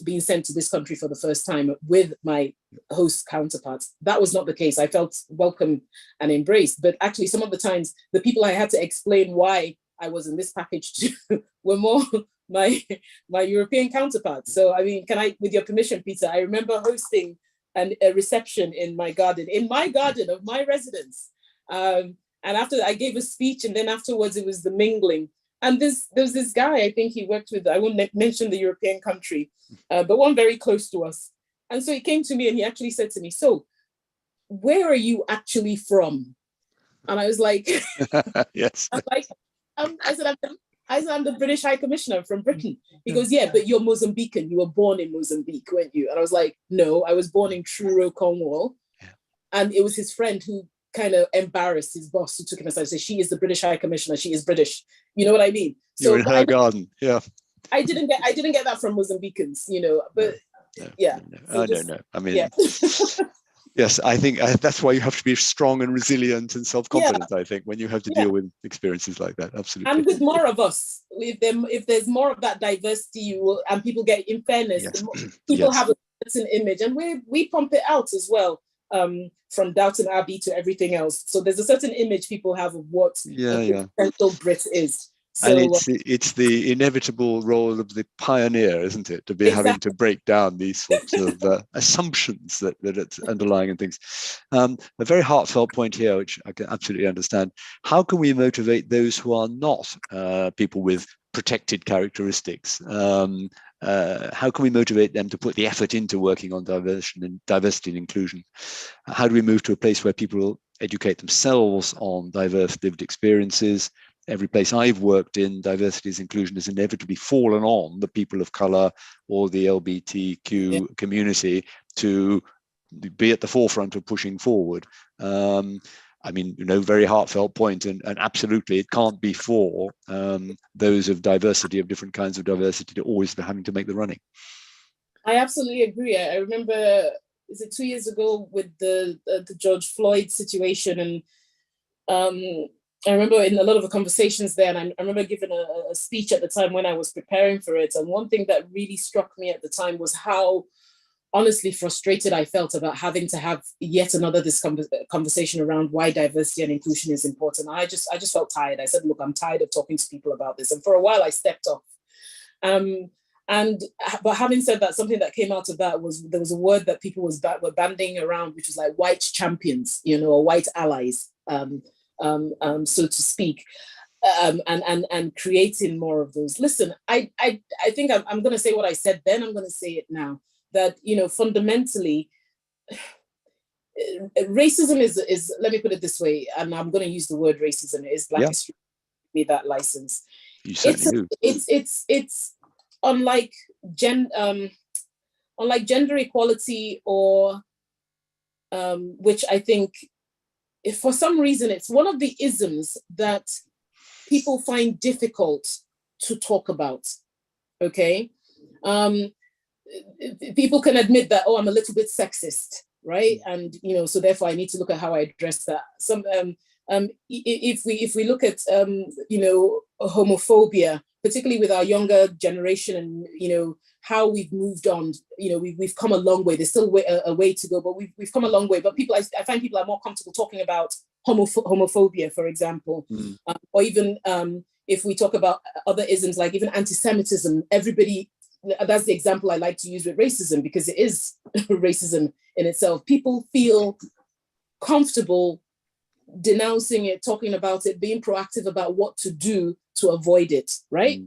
being sent to this country for the first time with my host counterparts. That was not the case. I felt welcome and embraced, but actually some of the times the people I had to explain why I was in this package to were more my European counterparts. So I mean, can I, with your permission, Peter, I remember hosting a reception in my garden of my residence. And after I gave a speech, and then afterwards it was the mingling. And there was this guy, I think he worked with, I won't mention the European country, but one very close to us. And so he came to me and he actually said to me, "So where are you actually from?" And I was like, yes. I said, I'm the British High Commissioner from Britain. He goes, "Yeah, but you're Mozambican. You were born in Mozambique, weren't you?" And I was like, "No, I was born in Truro, Cornwall." And it was his friend who kind of embarrassed his boss who took him aside and said, she is the British High Commissioner, she is British. You know what I mean? So you're in her garden, yeah. I didn't get that from Mozambicans, but yeah. No. I mean, yeah. Yes, I think that's why you have to be strong and resilient and self-confident, I think, when you have to deal with experiences like that. Absolutely. And with more of us, if there's more of that diversity, and people get, in fairness, people have a certain image, and we pump it out as well, from Downton Abbey to everything else. So there's a certain image people have of what a potential Brit is. So, and it's the inevitable role of the pioneer, isn't it, to be having to break down these sorts of assumptions that it's underlying and things. A very heartfelt point here, which I can absolutely understand. How can we motivate those who are not people with protected characteristics? How can we motivate them to put the effort into working on diversity and inclusion? How do we move to a place where people educate themselves on diverse lived experiences? Every place I've worked in, diversity and inclusion has inevitably fallen on the people of color or the LGBTQ community to be at the forefront of pushing forward. I mean, very heartfelt point, and absolutely it can't be for those of diversity, of different kinds of diversity, to always be having to make the running. I absolutely agree. I remember, is it 2 years ago with the George Floyd situation, and I remember in a lot of the conversations there, and I remember giving a speech at the time when I was preparing for it. And one thing that really struck me at the time was how honestly frustrated I felt about having to have yet another conversation around why diversity and inclusion is important. I just felt tired. I said, look, I'm tired of talking to people about this. And for a while I stepped off. But having said that, something that came out of that was there was a word that people were banding around, which was like white champions, or white allies. So to speak, and creating more of those. Listen, I think I'm going to say what I said then. I'm going to say it now. That fundamentally, racism is. Let me put it this way, and I'm going to use the word racism. It is black history. Me that license. You certainly do. It's unlike gender equality, or which I think, if for some reason it's one of the isms that people find difficult to talk about. Okay, people can admit that, I'm a little bit sexist, right? And so therefore I need to look at how I address that. If we look at homophobia, particularly with our younger generation, and how we've moved on, we've come a long way. There's still a way to go, but we've come a long way. But I find people are more comfortable talking about homophobia, for example, or even if we talk about other isms, like even anti-Semitism. Everybody, that's the example I like to use with racism, because it is racism in itself. People feel comfortable denouncing it, talking about it, being proactive about what to do to avoid it, right?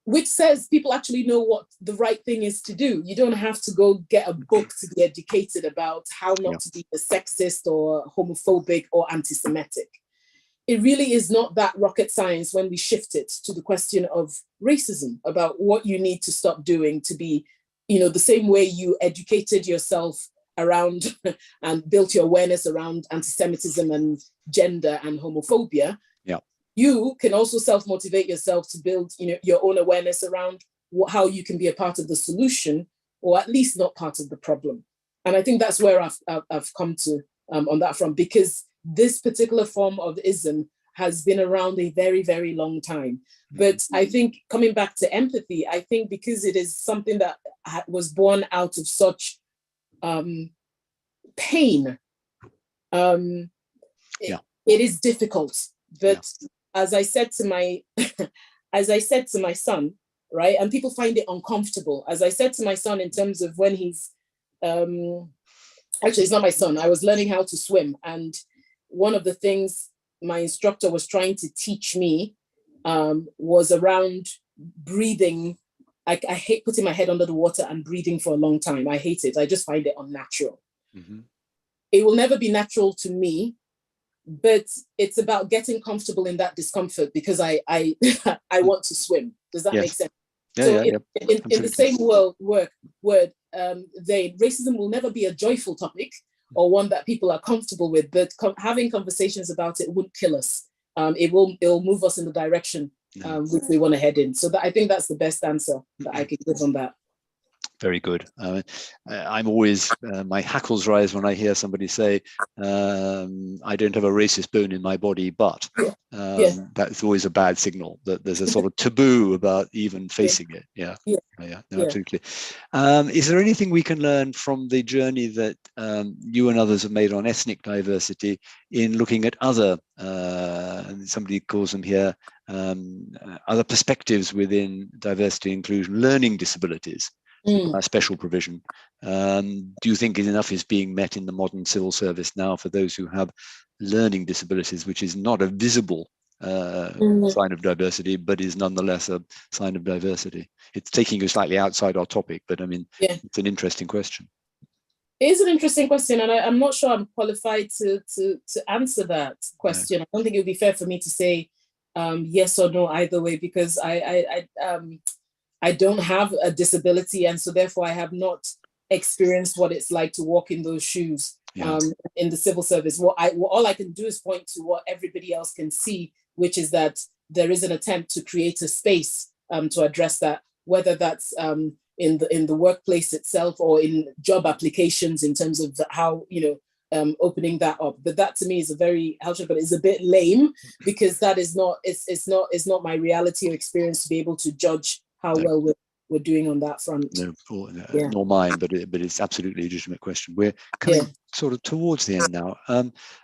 Which says people actually know what the right thing is to do. You don't have to go get a book to be educated about how not to be a sexist or homophobic or anti-Semitic. It really is not that rocket science when we shift it to the question of racism, about what you need to stop doing to be, the same way you educated yourself around and built your awareness around anti-Semitism and gender and homophobia. You can also self-motivate yourself to build, your own awareness around how you can be a part of the solution, or at least not part of the problem. And I think that's where I've come to on that front, because this particular form of ism has been around a very, very long time. But I think, coming back to empathy, I think because it is something that was born out of such pain, it is difficult. But as I said to my son, right, and people find it uncomfortable. As I said to my son, in terms of when he's actually, it's not my son. I was learning how to swim, and one of the things my instructor was trying to teach me was around breathing. I hate putting my head under the water and breathing for a long time. I hate it. I just find it unnatural. It will never be natural to me, but it's about getting comfortable in that discomfort, because I want to swim. Does that make sense? In the same word, racism will never be a joyful topic, or one that people are comfortable with, but having conversations about it wouldn't kill us. It'll move us in the direction which we want to head in. So I think that's the best answer that I could give on that. Very good. I'm always, my hackles rise when I hear somebody say, I don't have a racist bone in my body, but that's always a bad signal, that there's a sort of taboo about even facing it. Yeah, absolutely. Is there anything we can learn from the journey that you and others have made on ethnic diversity in looking at other, somebody calls them here, other perspectives within diversity, inclusion, learning disabilities? Special provision. Do you think enough is being met in the modern civil service now for those who have learning disabilities, which is not a visible sign of diversity, but is nonetheless a sign of diversity? It's taking you slightly outside our topic, but I mean, it's an interesting question. It is an interesting question, and I'm not sure I'm qualified to answer that question. I don't think it would be fair for me to say yes or no either way, because I don't have a disability, and so therefore I have not experienced what it's like to walk in those shoes in the civil service. All I can do is point to what everybody else can see, which is that there is an attempt to create a space to address that, whether that's in the workplace itself or in job applications, in terms of how opening that up. But that to me is a very, but it's a bit lame, because that is not it's not my reality or experience to be able to judge how well we're doing on that front. Nor mine, but it's absolutely a legitimate question. We're coming sort of towards the end now.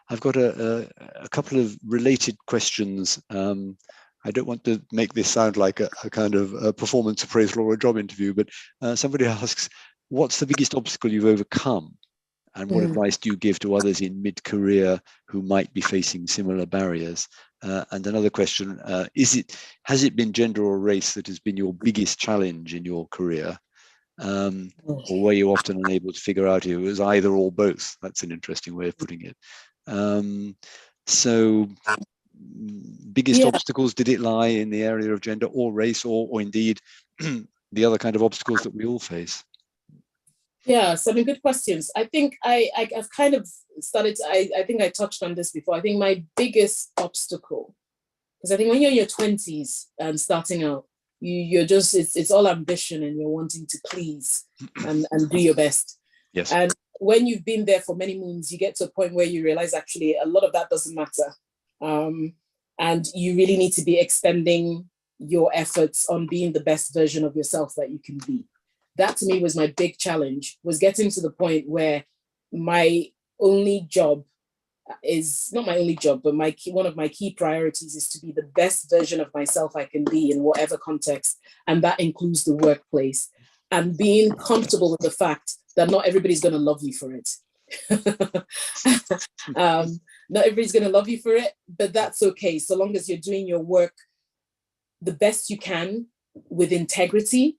I've got a couple of related questions. I don't want to make this sound like a kind of a performance appraisal or a job interview, but somebody asks, what's the biggest obstacle you've overcome? And what advice do you give to others in mid-career who might be facing similar barriers? And another question, has it been gender or race that has been your biggest challenge in your career? Or were you often unable to figure out if it was either or both? That's an interesting way of putting it. So biggest obstacles, did it lie in the area of gender or race, or indeed the other kind of obstacles that we all face? Yeah, some good questions. I think I've kind of started, I think I touched on this before. I think my biggest obstacle, because I think when you're in your 20s and starting out, you're just, it's all ambition, and you're wanting to please and do your best. Yes. And when you've been there for many moons, you get to a point where you realize actually a lot of that doesn't matter. And you really need to be expending your efforts on being the best version of yourself that you can be. That to me was my big challenge, was getting to the point where my only job is not my only job, but one of my key priorities is to be the best version of myself I can be in whatever context. And that includes the workplace, and being comfortable with the fact that not everybody's going to love you for it. Not everybody's going to love you for it, but that's okay. So long as you're doing your work the best you can with integrity,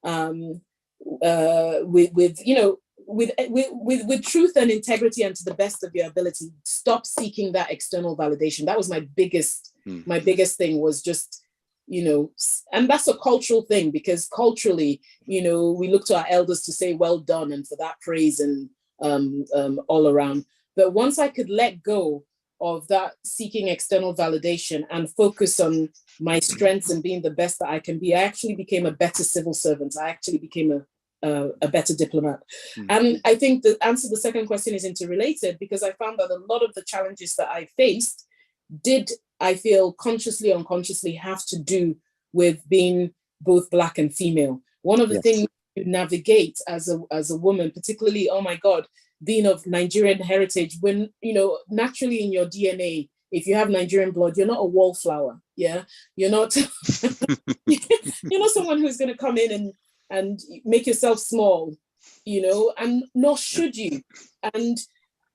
with truth and integrity, and to the best of your ability. Stop seeking that external validation. That was my biggest thing, was just, and that's a cultural thing, because culturally, we look to our elders to say well done and for that praise and all around. But once I could let go of that seeking external validation and focus on my strengths and being the best that I can be, I actually became a better civil servant. I actually became a better diplomat. And I think the answer to the second question is interrelated, because I found that a lot of the challenges that I faced did, I feel, consciously or unconsciously have to do with being both Black and female. One of the things you navigate as a woman, particularly, oh my God, being of Nigerian heritage, when, naturally in your DNA, if you have Nigerian blood, you're not a wallflower. Yeah. You're not, you're not someone who's going to come in and make yourself small, and nor should you. And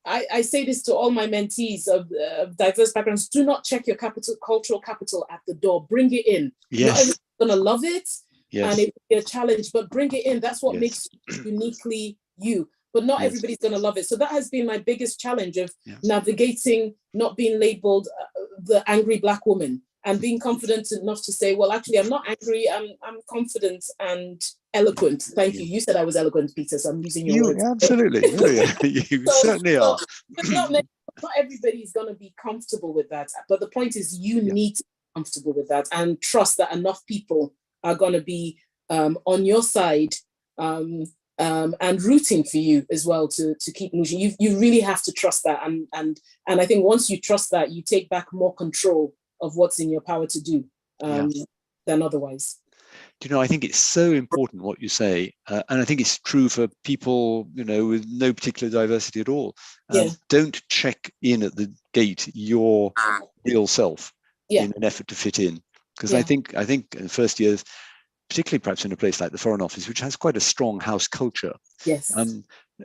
I say this to all my mentees of diverse backgrounds: do not check your cultural capital at the door. Bring it in. Yes. Not everyone's gonna love it, and it will be a challenge, but bring it in. That's what makes you uniquely you. But not everybody's gonna love it. So that has been my biggest challenge of navigating, not being labeled the angry Black woman, and being confident enough to say, well, actually, I'm not angry. I'm confident and eloquent. Thank you. You said I was eloquent, Peter, so I'm using your words. Absolutely. You certainly are. Not everybody is going to be comfortable with that. But the point is you need to be comfortable with that and trust that enough people are going to be on your side and rooting for you as well to keep moving. You really have to trust that. And I think once you trust that, you take back more control of what's in your power to do than otherwise. Do you know, I think it's so important what you say, and I think it's true for people, you know, with no particular diversity at all. Don't check in at the gate your real self in an effort to fit in, because I think in the first years, particularly perhaps in a place like the Foreign Office, which has quite a strong house culture. Yes.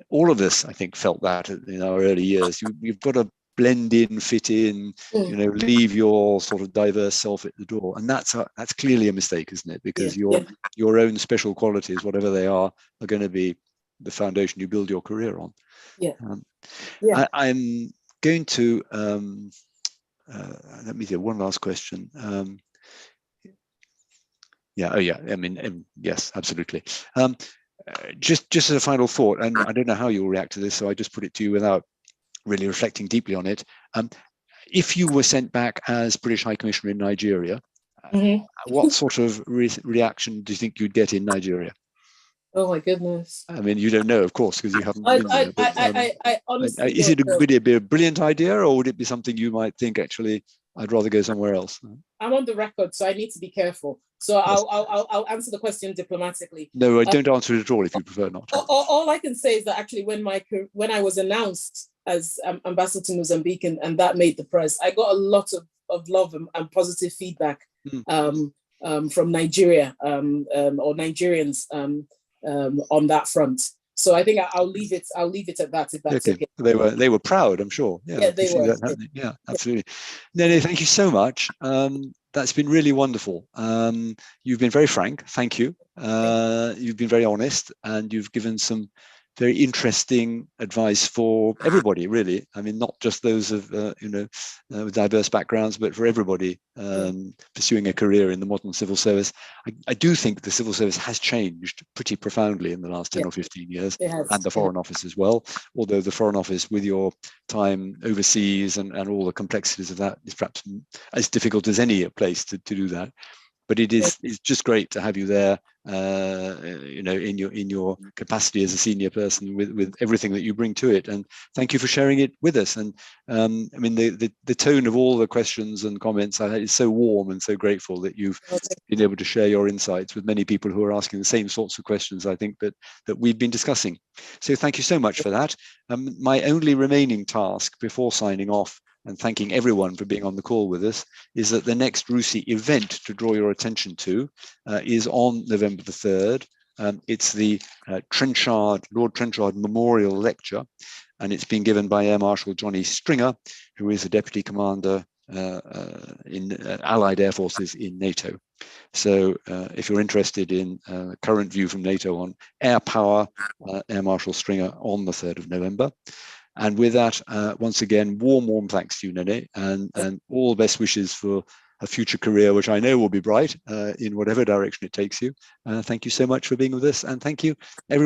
All of us, I think, felt that in our early years. You've got to blend in, fit in, you know, leave your sort of diverse self at the door, and that's clearly a mistake, isn't it? Because your own special qualities, whatever they are going to be the foundation you build your career on. I'm going to let me do one last question. I mean, yes, absolutely. Just as a final thought, and I don't know how you'll react to this, so I just put it to you without really reflecting deeply on it. If you were sent back as British High Commissioner in Nigeria, what sort of reaction do you think you'd get in Nigeria? Oh my goodness! I mean, you don't know, of course, because you haven't been there. But, I honestly is it would it be a brilliant idea, or would it be something you might think, actually, I'd rather go somewhere else? I'm on the record, so I need to be careful. So I'll answer the question diplomatically. No, I don't answer it at all if you prefer not. All I can say is that actually when I was announced as ambassador to Mozambique and that made the press, I got a lot of love and positive feedback from Nigeria or Nigerians on that front. So I think I'll leave it at that, if that's okay. They were proud, I'm sure. Yeah, they were. Yeah, absolutely. No, thank you so much. That's been really wonderful. You've been very frank. Thank you. You've been very honest, and you've given some very interesting advice for everybody, really. I mean, not just those of with diverse backgrounds, but for everybody pursuing a career in the modern civil service. I do think the civil service has changed pretty profoundly in the last 10 or 15 years, and the Foreign Office as well. Although the Foreign Office, with your time overseas and all the complexities of that, is perhaps as difficult as any place to do that. But it's just great to have you there, in your capacity as a senior person with everything that you bring to it. And thank you for sharing it with us. And I mean, the tone of all the questions and comments is so warm and so grateful that you've been able to share your insights with many people who are asking the same sorts of questions, I think, that we've been discussing. So thank you so much for that. My only remaining task before signing off and thanking everyone for being on the call with us is that the next RUSI event to draw your attention to is on November the 3rd. It's the Lord Trenchard Memorial Lecture, and it's been given by Air Marshal Johnny Stringer, who is a Deputy Commander in Allied Air Forces in NATO. So if you're interested in current view from NATO on air power, Air Marshal Stringer on the 3rd of November. And with that, once again, warm thanks to you, Nene, and all best wishes for a future career, which I know will be bright in whatever direction it takes you. Thank you so much for being with us, and thank you, everybody.